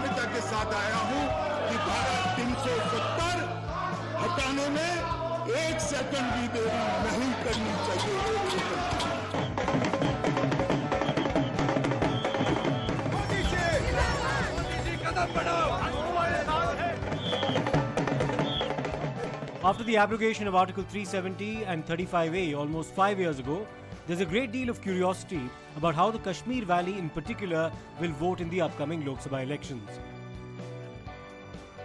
प्राथमिकता के साथ आया हूं कि धारा 370 हटाने में 1 सेकंड भी देरी नहीं करनी चाहिए। 1 सेकंड कदम बढ़ाओ। After the abrogation of Article 370 and 35A almost 5 years ago, there's a great deal of curiosity about how the Kashmir Valley in particular will vote in the upcoming Lok Sabha elections.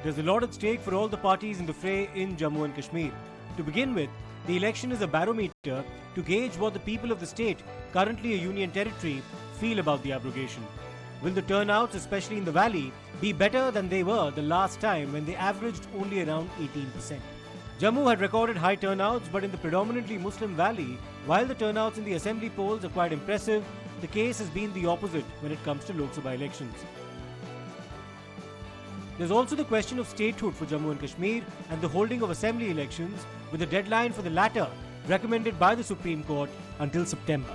There's a lot at stake for all the parties in the fray in Jammu and Kashmir. To begin with, the election is a barometer to gauge what the people of the state, currently a union territory, feel about the abrogation. Will the turnouts, especially in the valley, be better than they were the last time when they averaged only around 18%? Jammu had recorded high turnouts, but in the predominantly Muslim valley, while the turnouts in the assembly polls are quite impressive, the case has been the opposite when it comes to Lok Sabha elections. There's also the question of statehood for Jammu and Kashmir and the holding of assembly elections, with a deadline for the latter recommended by the Supreme Court until September.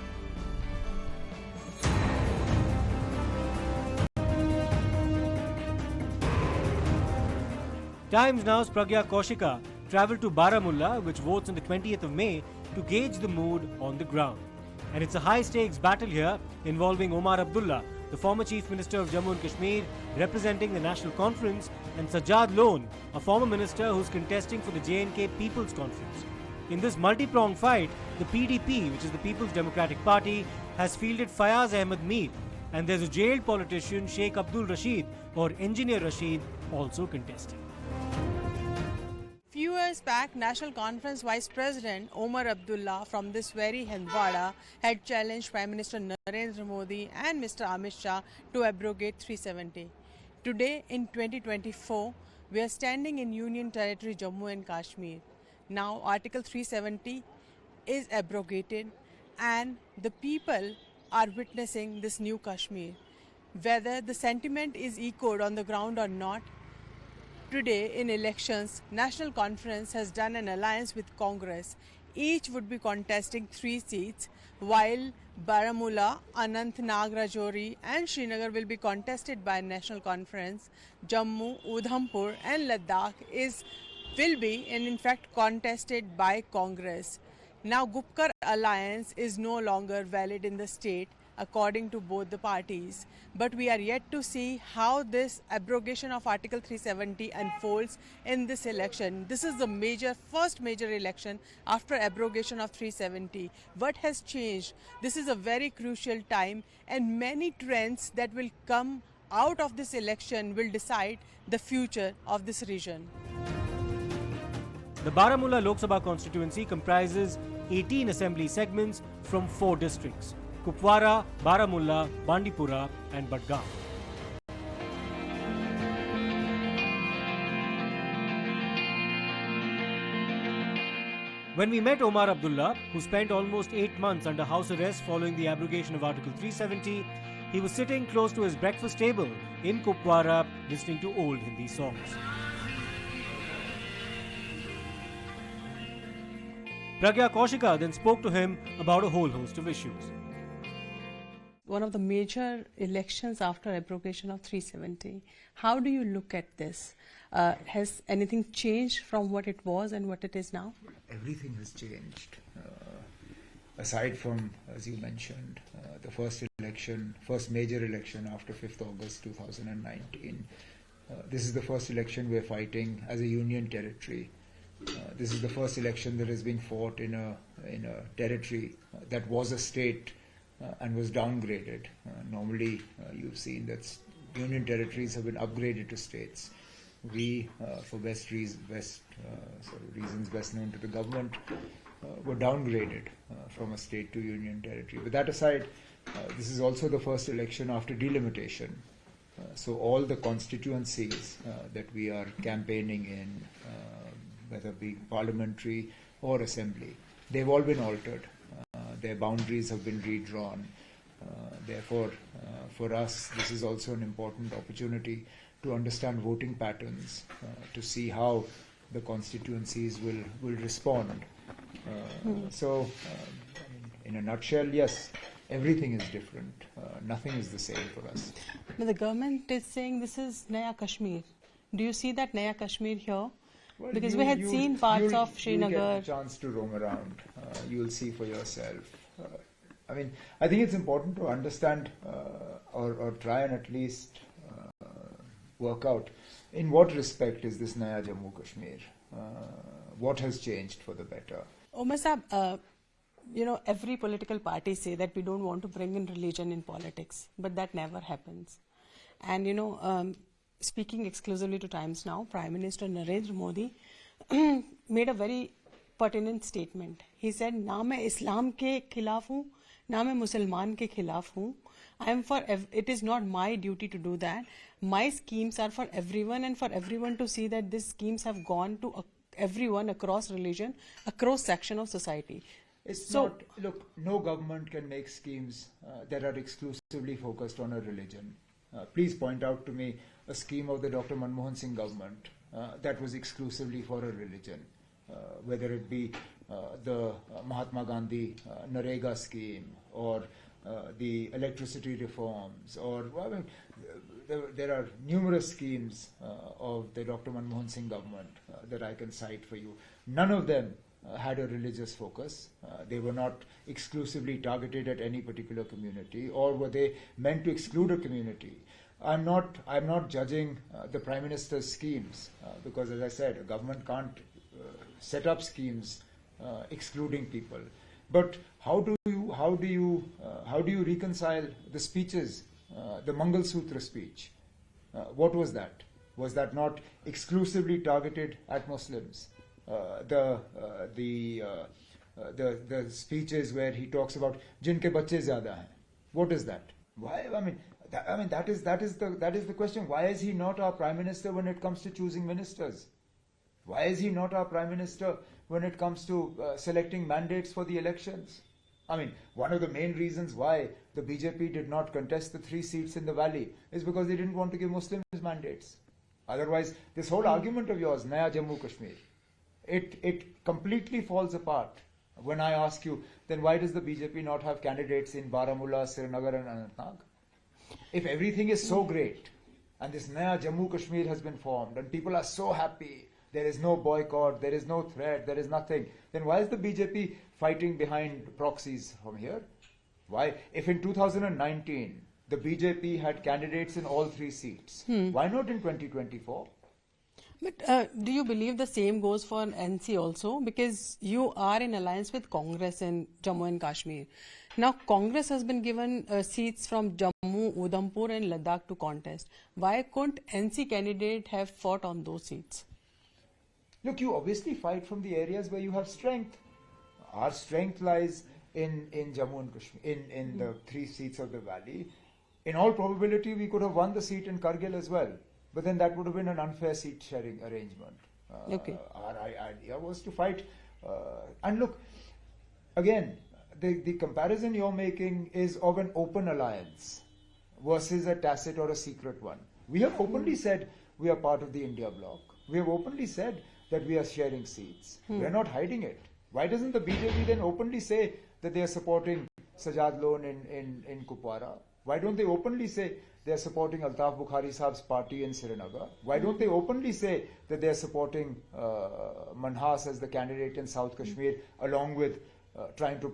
Times Now's Pragya Kaushika travelled to Baramulla, which votes on the 20th of May, to gauge the mood on the ground. And it's a high-stakes battle here involving Omar Abdullah, the former Chief Minister of Jammu and Kashmir, representing the National Conference, and Sajjad Lone, a former minister who's contesting for the J&K People's Conference. In this multi-pronged fight, the PDP, which is the People's Democratic Party, has fielded Fayaz Ahmed Mir, and there's a jailed politician, Sheikh Abdul Rashid, or Engineer Rashid, also contesting. Few years back, National Conference Vice President Omar Abdullah from this very Hindwara had challenged Prime Minister Narendra Modi and Mr. Amit Shah to abrogate 370. Today, in 2024, we are standing in Union Territory Jammu and Kashmir. Now, Article 370 is abrogated and the people are witnessing this new Kashmir. Whether the sentiment is echoed on the ground or not, today in elections, National Conference has done an alliance with Congress. Each would be contesting 3 seats, while Baramulla, Anantnag, Rajouri and Srinagar will be contested by National Conference. Jammu, Udhampur and Ladakh will be and in fact contested by Congress. Now Gupkar alliance is no longer valid in the state according to both the parties. But we are yet to see how this abrogation of Article 370 unfolds in this election. This is the first major election after abrogation of 370. What has changed? This is a very crucial time, and many trends that will come out of this election will decide the future of this region. The Baramulla Lok Sabha constituency comprises 18 assembly segments from 4 districts: Kupwara, Baramulla, Bandipora and Budgam. When we met Omar Abdullah, who spent almost 8 months under house arrest following the abrogation of Article 370, he was sitting close to his breakfast table in Kupwara listening to old Hindi songs. Pragya Kaushika then spoke to him about a whole host of issues. One of the major elections after abrogation of 370. How do you look at this? Has anything changed from what it was and what it is now? Everything has changed. Aside from, as you mentioned, the first major election after 5th August 2019. This is the first election we're fighting as a union territory. This is the first election that has been fought in a territory that was a state and was downgraded. Normally, you've seen that union territories have been upgraded to states. We, for reasons best known to the government, were downgraded from a state to union territory. But that aside, this is also the first election after delimitation. So all the constituencies that we are campaigning in, whether it be parliamentary or assembly, they've all been altered. Their boundaries have been redrawn. Therefore, for us, this is also an important opportunity to understand voting patterns, to see how the constituencies will respond. So, in a nutshell, yes, everything is different. Nothing is the same for us. But the government is saying this is Naya Kashmir. Do you see that Naya Kashmir here? Well, Because we had seen parts of You'll Srinagar. get a chance to roam around. You'll see for yourself. I mean, I think it's important to understand or try and at least work out in what respect is this Naya Jammu Kashmir? What has changed for the better? Omar Saab, every political party say that we don't want to bring in religion in politics, but that never happens. And speaking exclusively to Times Now, Prime Minister Narendra Modi made a very pertinent statement. He said, "ना मैं इस्लाम के खिलाफ हूँ, ना मैं मुसलमान के खिलाफ हूँ. It is not my duty to do that. My schemes are for everyone and for everyone to see that these schemes have gone to everyone across religion, across section of society." Look, no government can make schemes that are exclusively focused on a religion. Please point out to me a scheme of the Dr. Manmohan Singh government that was exclusively for a religion, whether it be the Mahatma Gandhi Narega scheme or the electricity reforms, or there are numerous schemes of the Dr. Manmohan Singh government that I can cite for you. None of them had a religious focus. They were not exclusively targeted at any particular community, or were they meant to exclude a community. I'm not judging the Prime Minister's schemes because, as I said, a government can't set up schemes excluding people. But how do you reconcile the speeches, the Mangal Sutra speech? What was that? Was that not exclusively targeted at Muslims? The speeches where he talks about jinke bacche zyada hain. What is that? Why? That is the question. Why is he not our Prime Minister when it comes to choosing ministers? Why is he not our Prime Minister when it comes to selecting mandates for the elections? One of the main reasons why the BJP did not contest the 3 seats in the valley is because they didn't want to give Muslims mandates. Otherwise, this whole argument of yours, Naya Jammu Kashmir, it completely falls apart when I ask you, then why does the BJP not have candidates in Baramulla, Srinagar and Anantnag? If everything is so great and this Naya Jammu Kashmir has been formed and people are so happy, there is no boycott, there is no threat, there is nothing, then why is the BJP fighting behind proxies from here? Why? If in 2019 the BJP had candidates in all 3 seats, why not in 2024? But do you believe the same goes for NC also? Because you are in alliance with Congress in Jammu and Kashmir. Now, Congress has been given seats from Jammu, Udhampur and Ladakh to contest. Why couldn't NC candidate have fought on those seats? Look, you obviously fight from the areas where you have strength. Our strength lies in Jammu and Kashmir, in the 3 seats of the valley. In all probability, we could have won the seat in Kargil as well. But then that would have been an unfair seat sharing arrangement. Okay. Our idea was to fight. And look, again, the comparison you're making is of an open alliance versus a tacit or a secret one. We have openly said we are part of the India bloc. We have openly said that we are sharing seats. We are not hiding it. Why doesn't the BJP then openly say that they are supporting Sajad Lone in Kupwara? Why don't they openly say they are supporting Altaf Bukhari Saab's party in Srinagar? Why don't they openly say that they are supporting Manhas as the candidate in South Kashmir, along with trying to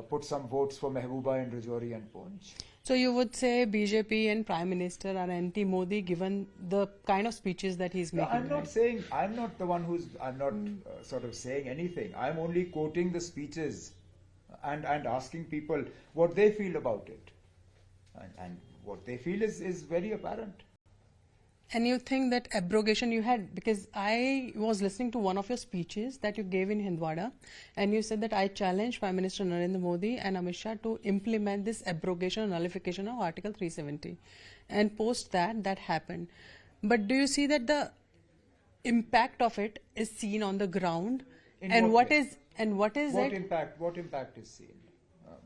put some votes for Mehbooba in Rajouri and Poonch? So you would say BJP and Prime Minister are anti-Modi given the kind of speeches that he's making? I'm not saying, I'm not the one who's, I'm not sort of saying anything. I'm only quoting the speeches and asking people what they feel about it. And what they feel is very apparent. And you think that abrogation you had, because I was listening to one of your speeches that you gave in Hindwada, and you said that I challenge Prime Minister Narendra Modi and Amit Shah to implement this abrogation and nullification of Article 370. And post that happened. But do you see that the impact of it is seen on the ground? What impact is seen?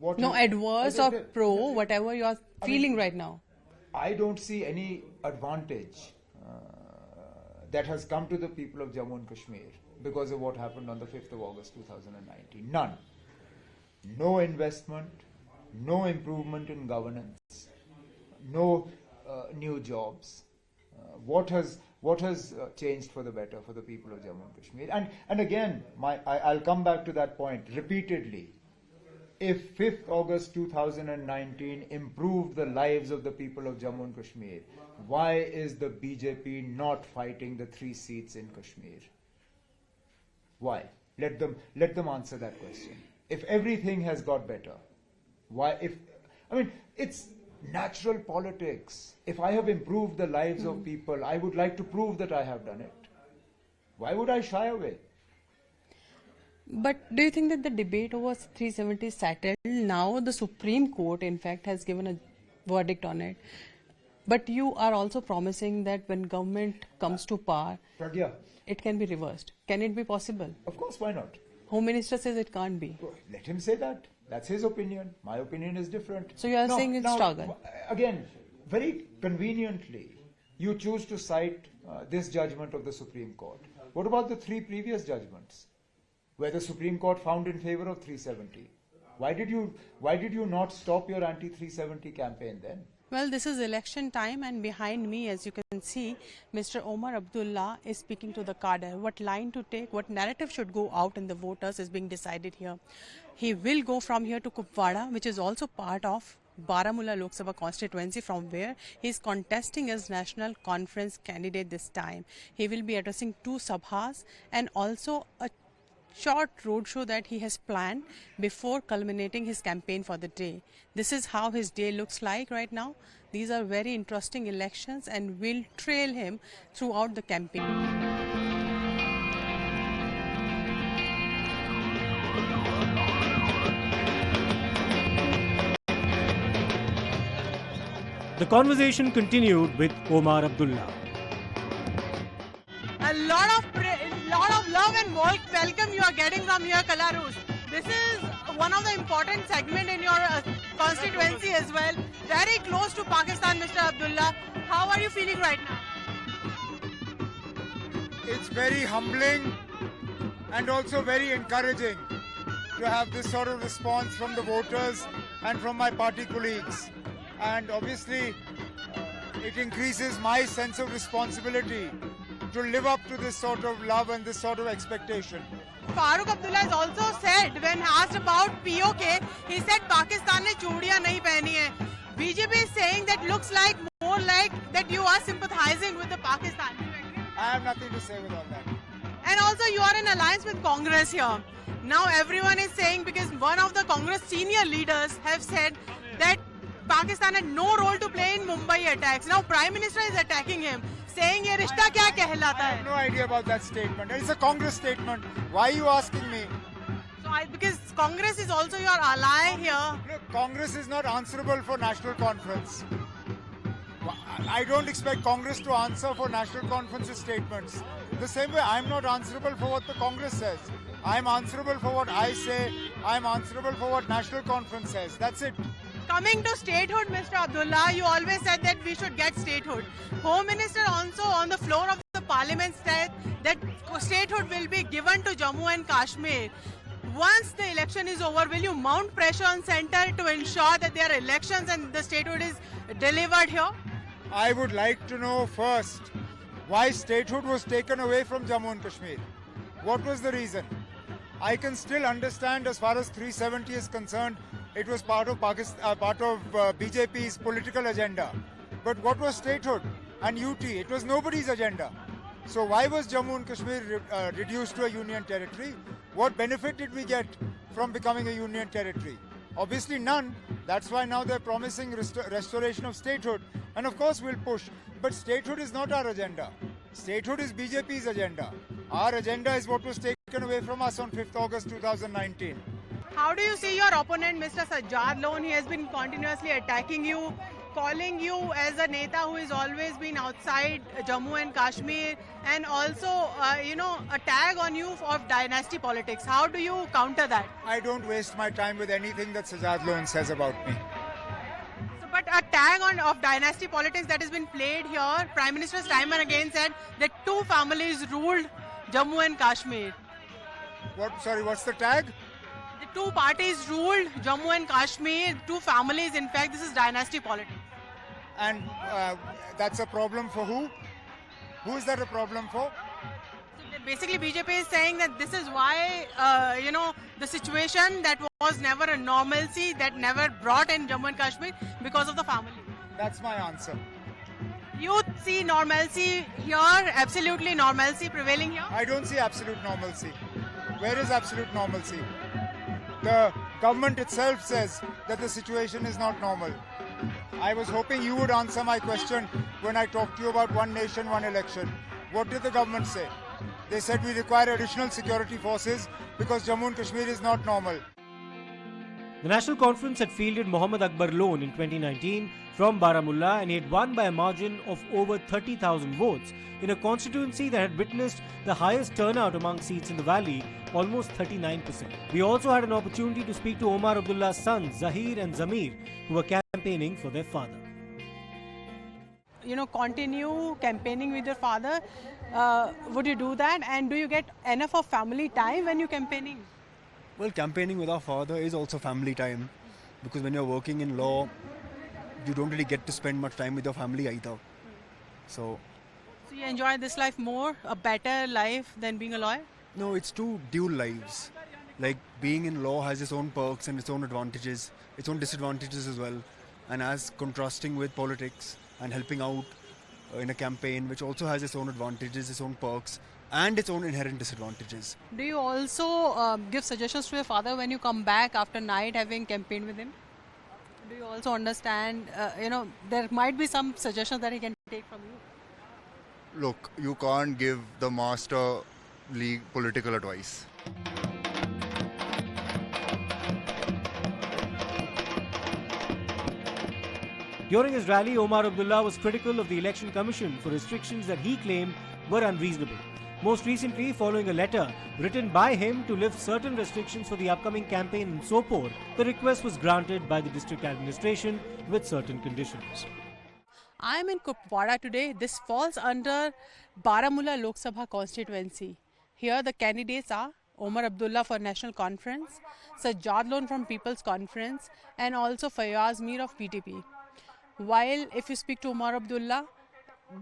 Adverse or pro, whatever you are feeling right now. I don't see any advantage that has come to the people of Jammu and Kashmir because of what happened on the 5th of August 2019. None. No investment, no improvement in governance, no new jobs. What has changed for the better for the people of Jammu and Kashmir? And again, I'll come back to that point repeatedly. If 5th August 2019 improved the lives of the people of Jammu and Kashmir, why is the BJP not fighting the 3 seats in Kashmir? Why? Let them answer that question. If everything has got better, why? It's natural politics. If I have improved the lives of people, I would like to prove that I have done it. Why would I shy away? But do you think that the debate over 370 is settled? Now the Supreme Court, in fact, has given a verdict on it. But you are also promising that when government comes to power, Pragya, it can be reversed. Can it be possible? of course, why not? Home Minister says it can't be. Let him say that. That's his opinion. My opinion is different. So you are saying it's struggle. Again, very conveniently, you choose to cite this judgment of the Supreme Court. What about the 3 previous judgments, where the Supreme Court found in favor of 370? Why did you not stop your anti-370 campaign then? Well, this is election time, and behind me, as you can see, Mr. Omar Abdullah is speaking to the cadre. What line to take, what narrative should go out in the voters is being decided here. He will go from here to Kupwara, which is also part of Baramulla Lok Sabha constituency, from where he is contesting as National Conference candidate this time. He will be addressing 2 sabhas and also a short roadshow that he has planned before culminating his campaign for the day. This is how his day looks like right now. These are very interesting elections and will trail him throughout the campaign. The conversation continued with Omar Abdullah. A lot of love and welcome you are getting from here, Kalarush. This is one of the important segment in your constituency as well. Very close to Pakistan, Mr. Abdullah. How are you feeling right now? It's very humbling and also very encouraging to have this sort of response from the voters and from my party colleagues. And obviously, it increases my sense of responsibility to live up to this sort of love and this sort of expectation. Farooq Abdullah has also said, when asked about POK, he said Pakistan ne chudiyan nahi pehni hai. BJP is saying that looks like more like that you are sympathizing with the Pakistan. I have nothing to say with all that. And also you are in alliance with Congress here. Now everyone is saying, because one of the Congress senior leaders have said that Pakistan had no role to play in Mumbai attacks. Now Prime Minister is attacking him, saying ye rishta kya kehlata hai? I have no idea about that statement. It's a Congress statement. Why are you asking me? So because Congress is also your ally here. Look, Congress is not answerable for National Conference. I don't expect Congress to answer for National Conference's statements. The same way I'm not answerable for what the Congress says. I'm answerable for what I say. I'm answerable for what National Conference says. That's it. Coming to statehood, Mr. Abdullah, you always said that we should get statehood. Home Minister also on the floor of the Parliament said that statehood will be given to Jammu and Kashmir. Once the election is over, will you mount pressure on centre to ensure that there are elections and the statehood is delivered here? I would like to know first why statehood was taken away from Jammu and Kashmir. What was the reason? I can still understand as far as 370 is concerned, it was part of BJP's political agenda. But what was statehood and UT? It was nobody's agenda. So why was Jammu and Kashmir reduced to a union territory? What benefit did we get from becoming a union territory? Obviously none. That's why now they're promising restoration of statehood. And of course we'll push. But statehood is not our agenda. Statehood is BJP's agenda. Our agenda is what was taken away from us on 5th August 2019. How do you see your opponent, Mr. Sajjad Lone? He has been continuously attacking you, calling you as a Neta who has always been outside Jammu and Kashmir, and also, a tag on you of dynasty politics. How do you counter that? I don't waste my time with anything that Sajjad Lone says about me. So, but a tag of dynasty politics that has been played here, Prime Minister's time and again said that 2 families ruled Jammu and Kashmir. Sorry, what's the tag? The Two parties ruled Jammu and Kashmir, two families. In fact, this is dynasty politics. And that's a problem for who? Who is that a problem for? So basically, BJP is saying that this is why, the situation that was never a normalcy, that never brought in Jammu and Kashmir because of the family. That's my answer. You see normalcy here, absolutely normalcy prevailing here? I don't see absolute normalcy. Where is absolute normalcy? The government itself says that the situation is not normal. I was hoping you would answer my question when I talked to you about one nation, one election. What did the government say? They said we require additional security forces because Jammu and Kashmir is not normal. The National Conference had fielded Mohammad Akbar Lone in 2019 from Baramulla, and he had won by a margin of over 30,000 votes in a constituency that had witnessed the highest turnout among seats in the valley, almost 39%. We also had an opportunity to speak to Omar Abdullah's sons, Zahir and Zamir, who were campaigning for their father. Continue campaigning with your father. Would you do that? And do you get enough of family time when you're campaigning? Well, campaigning with our father is also family time, because when you're working in law, you don't really get to spend much time with your family either. So you enjoy this life more, a better life than being a lawyer? No, it's two dual lives. Like, being in law has its own perks and its own advantages, its own disadvantages as well. And as contrasting with politics and helping out in a campaign, which also has its own advantages, its own perks, and its own inherent disadvantages. Do you also give suggestions to your father when you come back after night having campaigned with him? Do you also understand, there might be some suggestions that he can take from you? Look, you can't give the master league political advice. During his rally, Omar Abdullah was critical of the Election Commission for restrictions that he claimed were unreasonable. Most recently, following a letter written by him to lift certain restrictions for the upcoming campaign in Sopore, the request was granted by the district administration with certain conditions. I am in Kupwara today. This falls under Baramulla Lok Sabha constituency. Here the candidates are Omar Abdullah for National Conference, Sajjad Lone from People's Conference, and also Fayaz Mir of PTP. While if you speak to Omar Abdullah,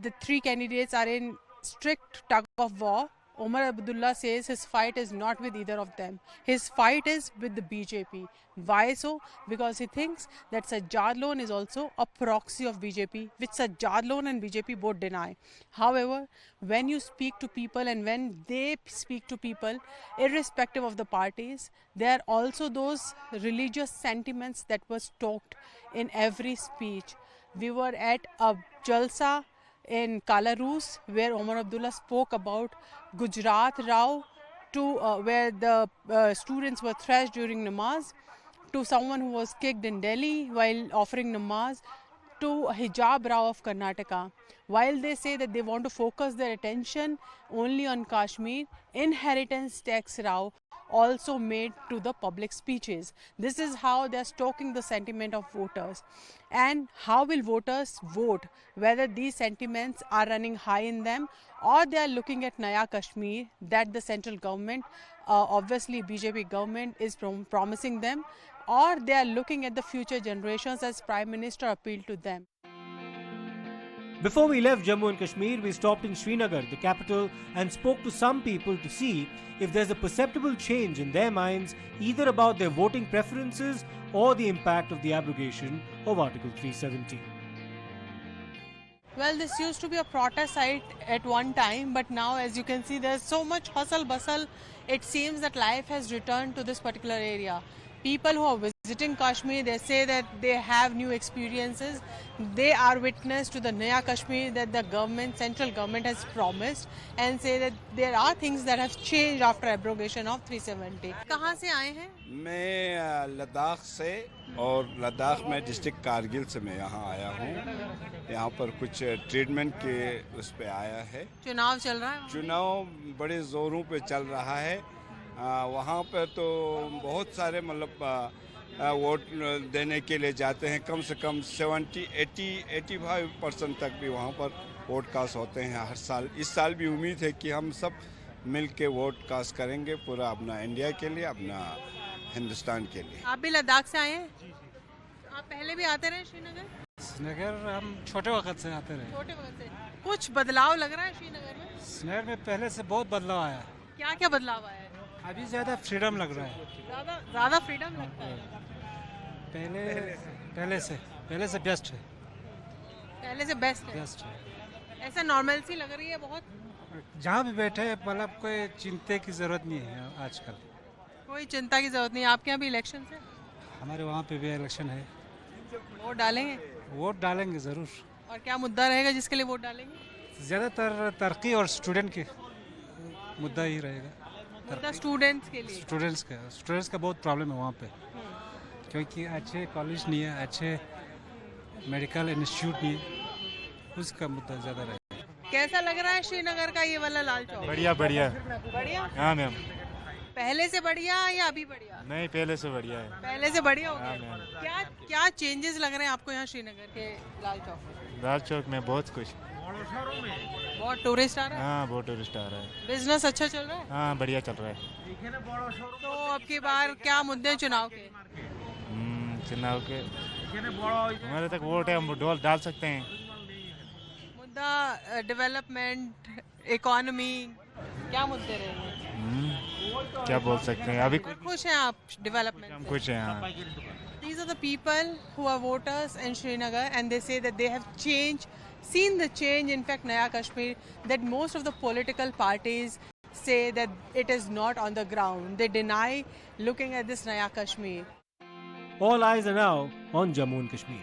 the three candidates are in strict tug of war. Omar Abdullah says his fight is not with either of them. His fight is with the BJP. Why so? Because he thinks that Sajjad Lone is also a proxy of BJP, which Sajjad Lone and BJP both deny. However, when you speak to people and when they speak to people, irrespective of the parties, there are also those religious sentiments that were stoked in every speech. We were at a Jalsa in Kalaroos, where Omar Abdullah spoke about Gujarat Rao, to where the students were thrashed during namaz, to someone who was kicked in Delhi while offering namaz, to Hijab Rao of Karnataka. While they say that they want to focus their attention only on Kashmir, inheritance tax Rao also made to the public speeches. This is how they are stoking the sentiment of voters. And how will voters vote? Whether these sentiments are running high in them, or they are looking at Naya Kashmir that the central government, obviously BJP government, is promising them, or they are looking at the future generations as Prime Minister appealed to them. Before we left Jammu and Kashmir, we stopped in Srinagar, the capital, and spoke to some people to see if there's a perceptible change in their minds either about their voting preferences or the impact of the abrogation of Article 370. Well, this used to be a protest site at one time, but now, as you can see, there's so much hustle bustle. It seems that life has returned to this particular area. People who are visiting Kashmir, they say that they have new experiences. They are witness to the Naya Kashmir that the government, central government, has promised, and say that there are things that have changed after abrogation of 370. कहाँ से आए हैं? मैं लद्दाख से, और लद्दाख में district Kargil से मैं यहाँ आया हूँ। यहाँ पर कुछ ट्रीटमेंट के उस पे आया है। चुनाव चल रहा है? चुनाव बड़े जोरों पे चल रहा है। वहाँ पर तो बहुत सारे वोट देने के लिए जाते हैं। कम से कम 85% तक भी वहाँ पर वोट कास्ट होते हैं हर साल। इस साल भी उम्मीद है कि हम सब मिल के वोट कास्ट करेंगे पूरा अपना इंडिया के लिए, अपना हिंदुस्तान के लिए। आप भी लद्दाख से आए हैं? आप पहले भी आते रहे श्रीनगर? श्रीनगर हम छोटे वक्त से आते रहे। छोटे वक्त से कुछ बदलाव लग रहा है श्रीनगर में? श्रीनगर में पहले से बहुत बदलाव आया है। क्या क्या बदलाव आया है? अभी ज़्यादा फ्रीडम लग रहा है। ज्यादा फ्रीडम लगता है? पहले से बेस्ट है। पहले से बेस्ट है? बेस्ट है। ऐसा नॉर्मल सी लग रही है बहुत? जहाँ भी बैठे मतलब कोई चिंता की ज़रूरत नहीं है आजकल। कोई चिंता की जरूरत नहीं। आपके यहाँ भी इलेक्शन है? हमारे वहाँ पे भी इलेक्शन है। वोट डालेंगे? वोट डालेंगे ज़रूर। और क्या मुद्दा रहेगा जिसके लिए वोट डालेंगे? ज़्यादातर तरक्की और स्टूडेंट के मुद्दा ही रहेगा। मुद्दा स्टूडेंट्स के लिए? स्टूडेंट्स का बहुत प्रॉब्लम है वहाँ पे, क्योंकि अच्छे कॉलेज नहीं है, अच्छे मेडिकल इंस्टीट्यूट नहीं है, उसका मुद्दा ज़्यादा रहेगा। कैसा लग रहा है श्रीनगर का ये वाला लाल चौक? बढ़िया बढ़िया। बढ़िया? हाँ मैम। पहले से बढ़िया या अभी बढ़िया? नहीं, पहले से बढ़िया है। पहले से बढ़िया हो गया। क्या क्या चेंजेस लग रहे हैं आपको यहाँ श्रीनगर के लाल चौक में? लाल चौक में बहुत कुछ। बहुत टूरिस्ट आ रहा है? हाँ, बहुत टूरिस्ट आ रहा है। बिजनेस अच्छा चल रहा है? हाँ, बढ़िया चल रहा है। तो अब की बार क्या मुद्दे हैं चुनाव के? चुनाव के हमारे तक वोट है, हम वोट डाल सकते हैं। मुद्दा डेवलपमेंट, इकोनॉमी, क्या मुद्दे रहेंगे? क्या बोल सकते हैं अभी? खुश हैं आप डेवलपमेंट? हम खुश हैं। हाँ। These are the people who are voters in Srinagar, and they say that they have seen the change, in fact, Naya Kashmir, that most of the political parties say that it is not on the ground. They deny looking at this Naya Kashmir. All eyes are now on Jammu and Kashmir.